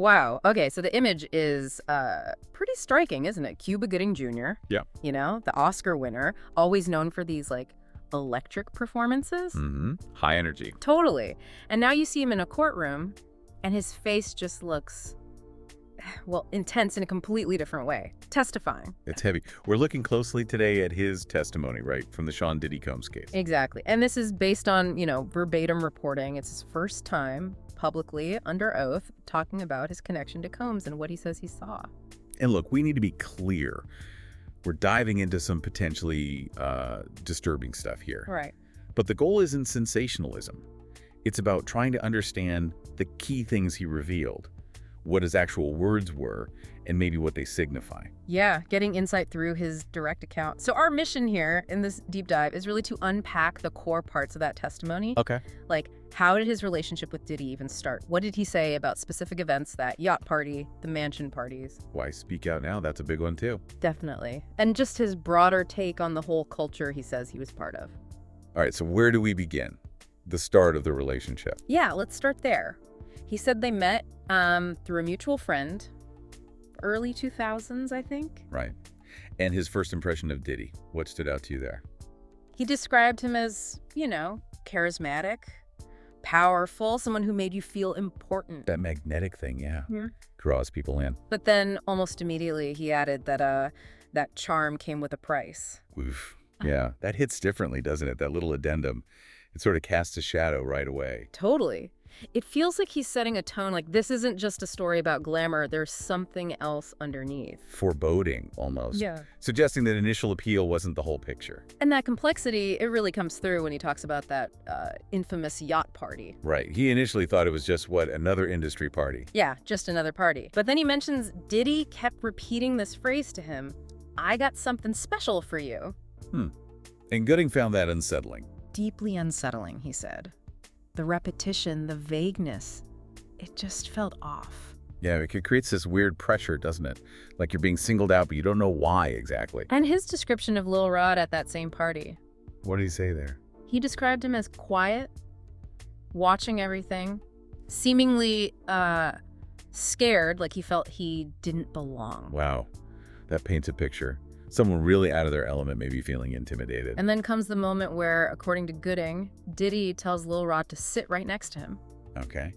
Wow. Okay, so the image is pretty striking, isn't it? Cuba Gooding Jr., Yeah. you know, the Oscar winner, always known for these, like, electric performances. Mm-hmm. High energy. Totally. And now you see him in a courtroom, and his face just looks, well, intense in a completely different way, testifying. It's heavy. We're looking closely today at his testimony, right, from the Sean Diddy Combs case. Exactly. And this is based on, verbatim reporting. It's his first time publicly under oath talking about his connection to Combs and what he says he saw. And look, we need to be clear. We're diving into some potentially disturbing stuff here. Right. But the goal isn't sensationalism. It's about trying to understand the key things he revealed, what his actual words were, and maybe what they signify. Yeah, getting insight through his direct account. So our mission here in this deep dive is really to unpack the core parts of that testimony. Okay. Like, how did his relationship with Diddy even start? What did he say about specific events, that yacht party, the mansion parties? Why speak out now? That's a big one too. Definitely. And just his broader take on the whole culture he says he was part of. All right, so where do we begin? The start of the relationship. Yeah, let's start there. He said they met through a mutual friend, early 2000s, I think. Right. And his first impression of Diddy, what stood out to you there? He described him as, charismatic, powerful, someone who made you feel important. That magnetic thing, yeah. Yeah. Draws people in. But then almost immediately he added that that charm came with a price. Oof. Yeah, that hits differently, doesn't it? That little addendum. It sort of casts a shadow right away. Totally. It feels like he's setting a tone, like this isn't just a story about glamour, there's something else underneath. Foreboding, almost. Yeah. Suggesting that initial appeal wasn't the whole picture. And that complexity, it really comes through when he talks about that infamous yacht party. Right. He initially thought it was just, another industry party. Yeah, just another party. But then he mentions Diddy kept repeating this phrase to him, I got something special for you. And Gooding found that unsettling. Deeply unsettling, he said. The repetition, the vagueness, it just felt off. Yeah, it creates this weird pressure, doesn't it? Like you're being singled out, but you don't know why exactly. And his description of Lil Rod at that same party. What did he say there? He described him as quiet, watching everything, seemingly scared, like he felt he didn't belong. Wow, that paints a picture. Someone really out of their element, maybe feeling intimidated. And then comes the moment where, according to Gooding, Diddy tells Lil Rod to sit right next to him. Okay.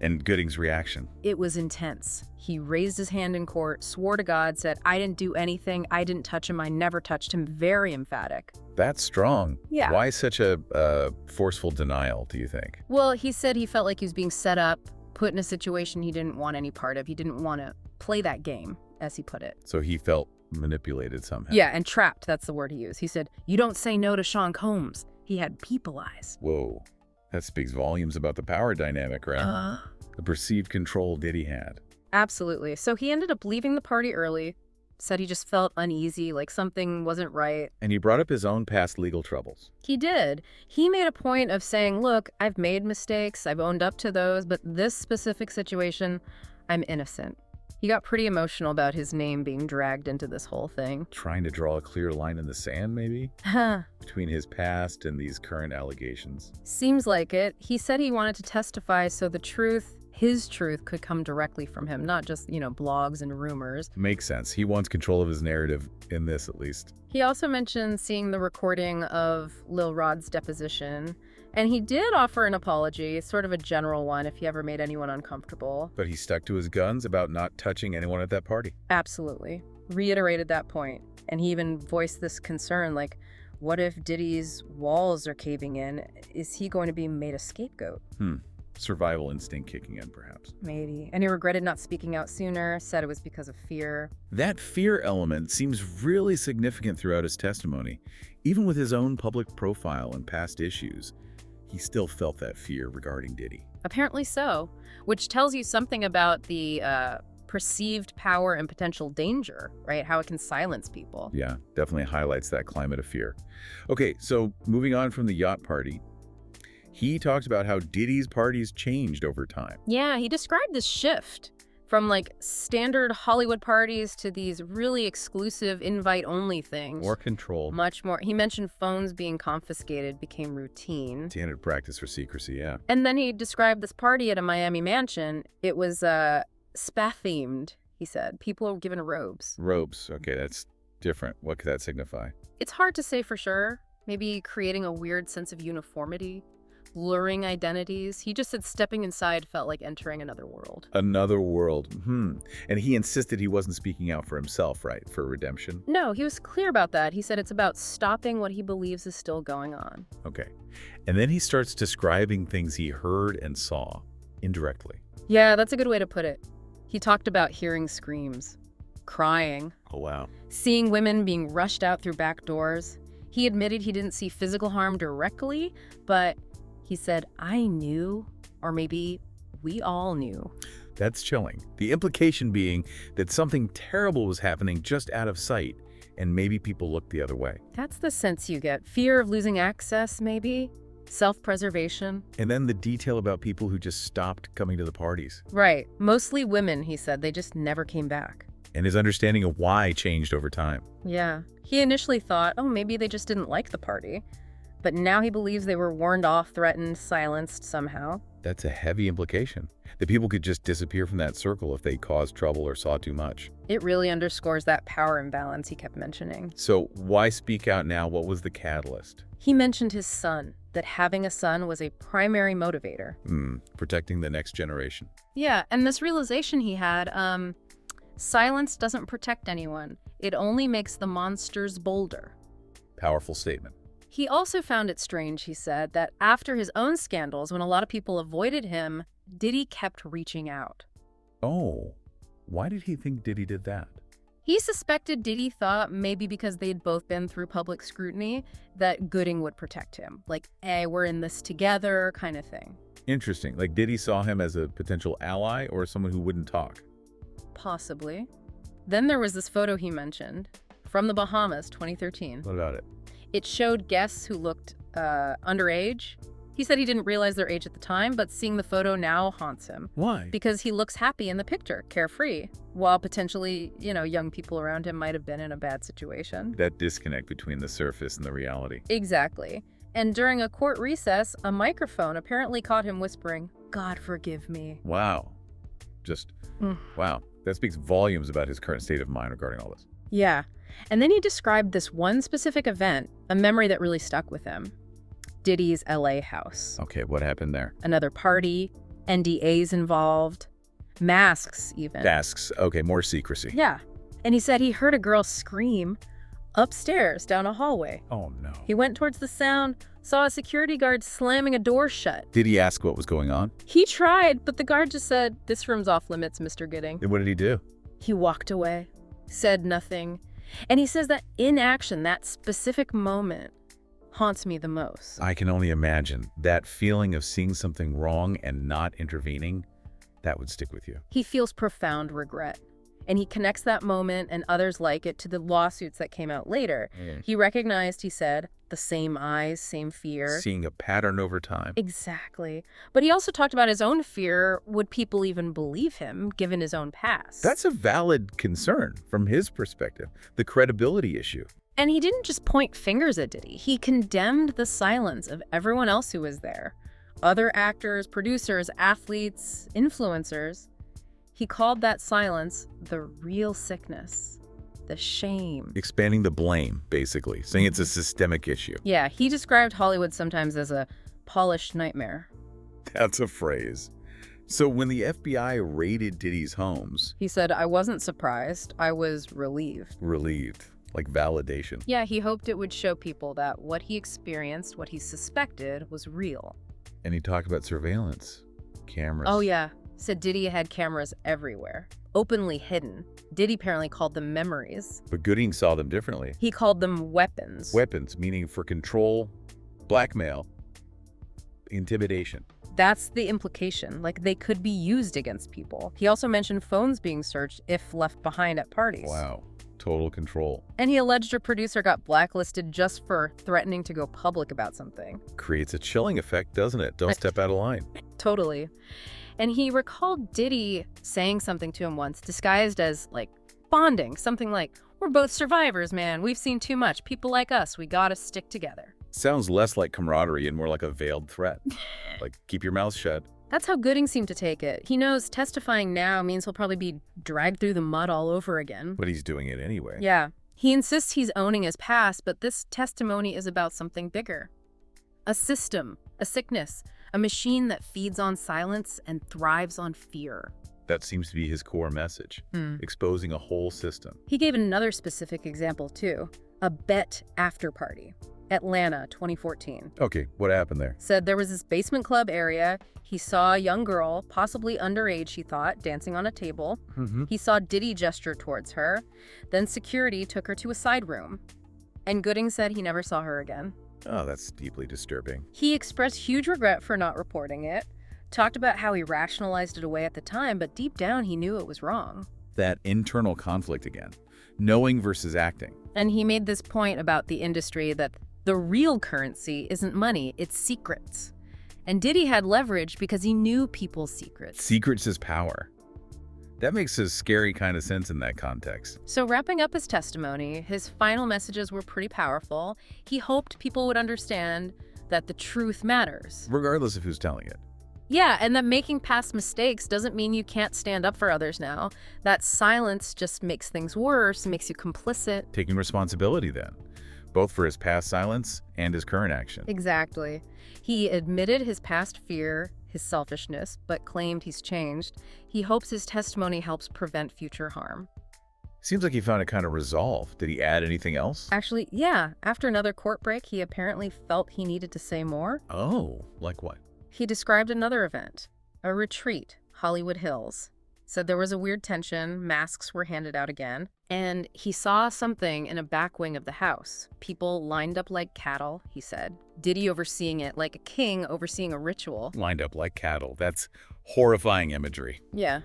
And Gooding's reaction? It was intense. He raised his hand in court, swore to God, said, I didn't do anything, I didn't touch him, I never touched him. Very emphatic. That's strong. Yeah. Why such a forceful denial, do you think? Well, he said he felt like he was being set up, put in a situation he didn't want any part of. He didn't want to play that game, as he put it. So he felt manipulated somehow. Yeah, and trapped, that's the word he used. He said, you don't say no to Sean Combs. He had people eyes. Whoa. That speaks volumes about the power dynamic, right? The perceived control Diddy had. Absolutely. So he ended up leaving the party early, said he just felt uneasy, like something wasn't right. And he brought up his own past legal troubles. He did. He made a point of saying, look, I've made mistakes, I've owned up to those, but this specific situation, I'm innocent. He got pretty emotional about his name being dragged into this whole thing. Trying to draw a clear line in the sand, maybe? Huh. Between his past and these current allegations. Seems like it. He said he wanted to testify so the truth, his truth, could come directly from him, not just, blogs and rumors. Makes sense. He wants control of his narrative, in this at least. He also mentioned seeing the recording of Lil Rod's deposition. And he did offer an apology, sort of a general one, if he ever made anyone uncomfortable. But he stuck to his guns about not touching anyone at that party. Absolutely. Reiterated that point. And he even voiced this concern, like, what if Diddy's walls are caving in? Is he going to be made a scapegoat? Survival instinct kicking in, perhaps. Maybe. And he regretted not speaking out sooner, said it was because of fear. That fear element seems really significant throughout his testimony. Even with his own public profile and past issues, he still felt that fear regarding Diddy. Apparently so, which tells you something about the perceived power and potential danger, right? How it can silence people. Yeah, definitely highlights that climate of fear. Okay, so moving on from the yacht party, he talked about how Diddy's parties changed over time. Yeah, he described this shift from like standard Hollywood parties to these really exclusive invite-only things. More control. Much more. He mentioned phones being confiscated became routine. Standard practice for secrecy, yeah. And then he described this party at a Miami mansion. It was spa-themed, he said. People are given robes. Robes. Okay, that's different. What could that signify? It's hard to say for sure. Maybe creating a weird sense of uniformity, blurring identities. He just said stepping inside felt like entering another world. Another world. And he insisted he wasn't speaking out for himself, right? For redemption? No, he was clear about that. He said it's about stopping what he believes is still going on. Okay. And then he starts describing things he heard and saw indirectly. Yeah, that's a good way to put it. He talked about hearing screams, crying, Oh, wow. seeing women being rushed out through back doors. He admitted he didn't see physical harm directly, but he said, I knew, or maybe we all knew. That's chilling. The implication being that something terrible was happening just out of sight, and maybe people looked the other way. That's the sense you get. Fear of losing access, maybe? Self-preservation? And then the detail about people who just stopped coming to the parties. Right. Mostly women, he said. They just never came back. And his understanding of why changed over time. Yeah. He initially thought, oh, maybe they just didn't like the party. But now he believes they were warned off, threatened, silenced somehow. That's a heavy implication. That people could just disappear from that circle if they caused trouble or saw too much. It really underscores that power imbalance he kept mentioning. So why speak out now? What was the catalyst? He mentioned his son, that having a son was a primary motivator. Protecting the next generation. Yeah, and this realization he had, silence doesn't protect anyone. It only makes the monsters bolder. Powerful statement. He also found it strange, he said, that after his own scandals, when a lot of people avoided him, Diddy kept reaching out. Oh, why did he think Diddy did that? He suspected Diddy thought maybe because they'd both been through public scrutiny that Gooding would protect him. Like, hey, we're in this together kind of thing. Interesting. Like Diddy saw him as a potential ally or someone who wouldn't talk? Possibly. Then there was this photo he mentioned from the Bahamas, 2013. What about it? It showed guests who looked underage. He said he didn't realize their age at the time, but seeing the photo now haunts him. Why? Because he looks happy in the picture, carefree, while potentially, young people around him might have been in a bad situation. That disconnect between the surface and the reality. Exactly. And during a court recess, a microphone apparently caught him whispering, "God forgive me." Wow. Wow. That speaks volumes about his current state of mind regarding all this. Yeah. And then he described this one specific event, a memory that really stuck with him. Diddy's LA house. Okay, what happened there? Another party, NDAs involved, masks even. Masks. Okay, more secrecy. Yeah. And he said he heard a girl scream upstairs down a hallway. Oh, no. He went towards the sound, saw a security guard slamming a door shut. Did he ask what was going on? He tried, but the guard just said, "This room's off limits, Mr. Gooding." Then what did he do? He walked away, said nothing. And he says that inaction, that specific moment, haunts me the most. I can only imagine that feeling of seeing something wrong and not intervening, that would stick with you. He feels profound regret. And he connects that moment and others like it to the lawsuits that came out later. He recognized, he said, the same eyes, same fear. Seeing a pattern over time. Exactly. But he also talked about his own fear. Would people even believe him, given his own past? That's a valid concern from his perspective, the credibility issue. And he didn't just point fingers at Diddy. He condemned the silence of everyone else who was there. Other actors, producers, athletes, influencers. He called that silence the real sickness, the shame. Expanding the blame, basically, saying it's a systemic issue. Yeah, he described Hollywood sometimes as a polished nightmare. That's a phrase. So when the FBI raided Diddy's homes... He said, "I wasn't surprised. I was relieved." Relieved. Like validation. Yeah, he hoped it would show people that what he experienced, what he suspected, was real. And he talked about surveillance, cameras. Oh, yeah. Said Diddy had cameras everywhere, openly hidden. Diddy apparently called them memories. But Gooding saw them differently. He called them weapons. Weapons, meaning for control, blackmail, intimidation. That's the implication, like they could be used against people. He also mentioned phones being searched if left behind at parties. Wow. Total control. And he alleged a producer got blacklisted just for threatening to go public about something. Creates a chilling effect, doesn't it? Don't step out of line. Totally. And he recalled Diddy saying something to him once, disguised as, like, bonding. Something like, "We're both survivors, man. We've seen too much. People like us. We gotta stick together." Sounds less like camaraderie and more like a veiled threat. Like, keep your mouth shut. That's how Gooding seemed to take it. He knows testifying now means he'll probably be dragged through the mud all over again. But he's doing it anyway. Yeah. He insists he's owning his past, but this testimony is about something bigger. A system, a sickness, a machine that feeds on silence and thrives on fear. That seems to be his core message, exposing a whole system. He gave another specific example, too. A bet after party. Atlanta, 2014. Okay, what happened there? Said there was this basement club area. He saw a young girl, possibly underage, he thought, dancing on a table. He saw Diddy gesture towards her. Then security took her to a side room. And Gooding said he never saw her again. Oh, that's deeply disturbing. He expressed huge regret for not reporting it, talked about how he rationalized it away at the time, but deep down he knew it was wrong. That internal conflict again, knowing versus acting. And he made this point about the industry that the real currency isn't money, it's secrets. And Diddy had leverage because he knew people's secrets. Secrets is power. That makes a scary kind of sense in that context. So wrapping up his testimony, his final messages were pretty powerful. He hoped people would understand that the truth matters. Regardless of who's telling it. Yeah, and that making past mistakes doesn't mean you can't stand up for others now. That silence just makes things worse, makes you complicit. Taking responsibility then, both for his past silence and his current action. Exactly. He admitted his past fear, his selfishness, but claimed he's changed. He hopes his testimony helps prevent future harm. Seems like he found it kind of resolved. Did he add anything else? Actually, yeah. After another court break, he apparently felt he needed to say more. Oh, like what? He described another event, a retreat, Hollywood Hills. Said there was a weird tension, masks were handed out again, and he saw something in a back wing of the house. People lined up like cattle, he said. Diddy overseeing it like a king overseeing a ritual. Lined up like cattle. That's horrifying imagery. Yeah.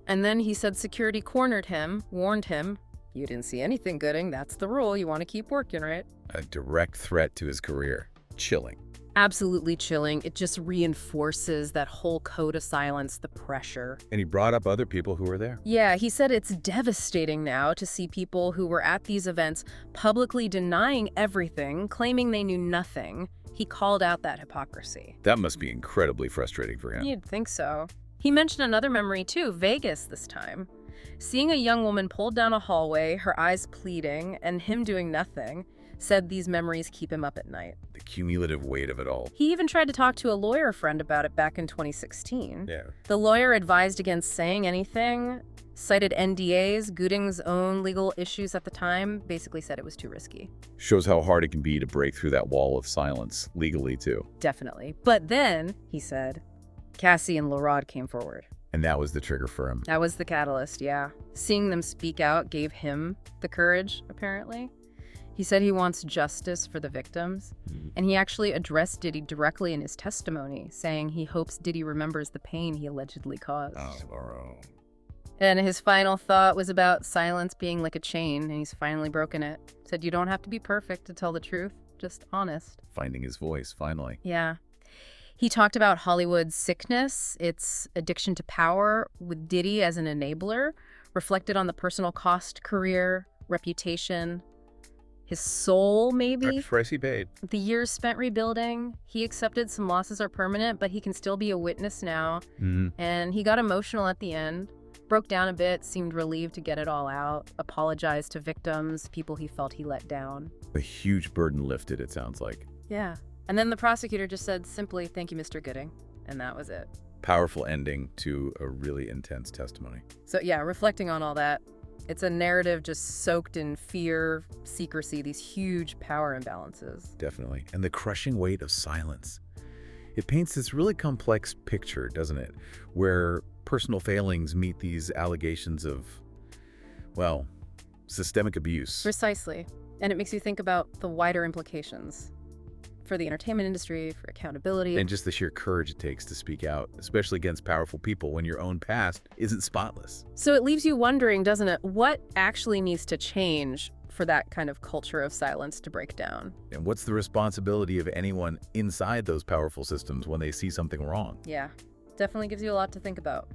And then he said security cornered him, warned him, "You didn't see anything, Gooding. That's the rule. You want to keep working, right?" A direct threat to his career. Chilling. Absolutely chilling. It just reinforces that whole code of silence, the pressure. And he brought up other people who were there. Yeah, he said it's devastating now to see people who were at these events publicly denying everything, claiming they knew nothing. He called out that hypocrisy. That must be incredibly frustrating for him. You'd think so. He mentioned another memory too, Vegas this time. Seeing a young woman pulled down a hallway, her eyes pleading, and him doing nothing, said these memories keep him up at night. The cumulative weight of it all. He even tried to talk to a lawyer friend about it back in 2016. Yeah. The lawyer advised against saying anything, cited NDAs, Gooding's own legal issues at the time, basically said it was too risky. Shows how hard it can be to break through that wall of silence, legally too. Definitely. But then, he said, Cassie and Laurod came forward. And that was the trigger for him. That was the catalyst, yeah. Seeing them speak out gave him the courage, apparently. He said he wants justice for the victims, and he actually addressed Diddy directly in his testimony, saying he hopes Diddy remembers the pain he allegedly caused. Oh, bro. And his final thought was about silence being like a chain, and he's finally broken it. Said you don't have to be perfect to tell the truth, just honest. Finding his voice, finally. Yeah. He talked about Hollywood's sickness, its addiction to power, with Diddy as an enabler, reflected on the personal cost, career, reputation, his soul, maybe. Price he paid. The years spent rebuilding. He accepted some losses are permanent, but he can still be a witness now. And he got emotional at the end, broke down a bit, seemed relieved to get it all out, apologized to victims, people he felt he let down. A huge burden lifted, it sounds like. Yeah. And then the prosecutor just said simply, "Thank you, Mr. Gooding." And that was it. Powerful ending to a really intense testimony. So yeah, reflecting on all that, it's a narrative just soaked in fear, secrecy, these huge power imbalances. Definitely. And the crushing weight of silence. It paints this really complex picture, doesn't it? Where personal failings meet these allegations of, well, systemic abuse. Precisely. And it makes you think about the wider implications for the entertainment industry, for accountability. And just the sheer courage it takes to speak out, especially against powerful people when your own past isn't spotless. So it leaves you wondering, doesn't it, what actually needs to change for that kind of culture of silence to break down? And what's the responsibility of anyone inside those powerful systems when they see something wrong? Yeah, definitely gives you a lot to think about.